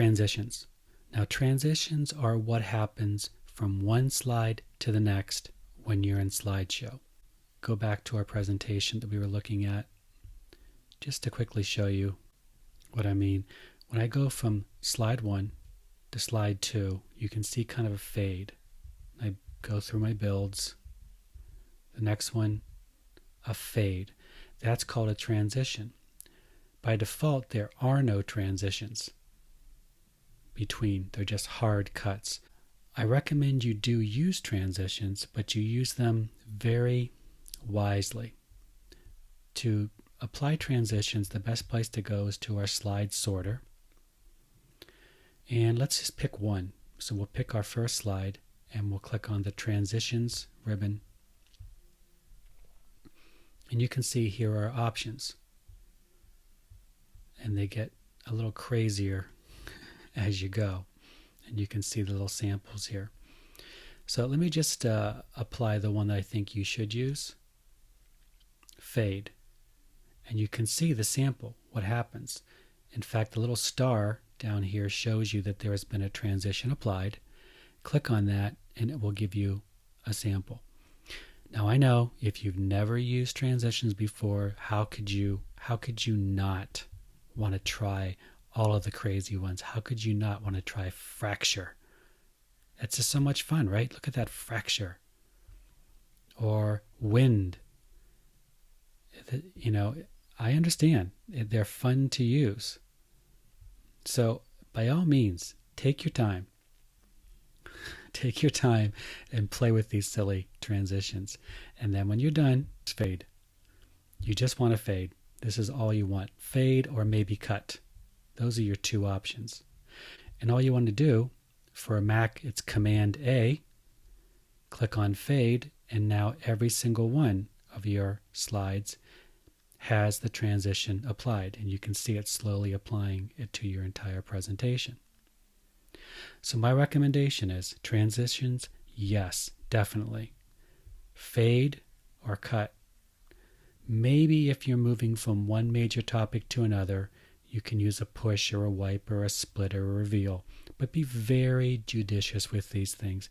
Transitions. Now, transitions are what happens from one slide to the next when you're in slideshow. Go back to our presentation that we were looking at just to quickly show you what I mean. When I go from slide 1 to slide 2, you can see kind of a fade. I go through my builds. The next one, a fade. That's called a transition. By default, there are no transitions between. They're just hard cuts. I recommend you do use transitions, but you use them very wisely. To apply transitions, the best place to go is to our slide sorter. And let's just pick one. So we'll pick our first slide and we'll click on the transitions ribbon. And you can see here are options. And they get a little crazier as you go. And you can see the little samples here. So let me just apply the one that I think you should use. Fade. And you can see the sample, what happens. In fact, the little star down here shows you that there has been a transition applied. Click on that and it will give you a sample. Now I know if you've never used transitions before, how could you not want to try all of the crazy ones? How could you not want to try fracture? That's just so much fun, right? Look at that fracture. Or wind. You know, I understand. They're fun to use. So by all means, take your time. Take your time and play with these silly transitions. And then when you're done, fade. You just want to fade. This is all you want. Fade or maybe cut. Those are your two options. And all you want to do, for a Mac, it's Command A. Click on fade, and now every single one of your slides has the transition applied. And you can see it slowly applying it to your entire presentation. So my recommendation is transitions, yes, definitely. Fade or cut. Maybe if you're moving from one major topic to another, you can use a push or a wipe or a split or a reveal. But be very judicious with these things.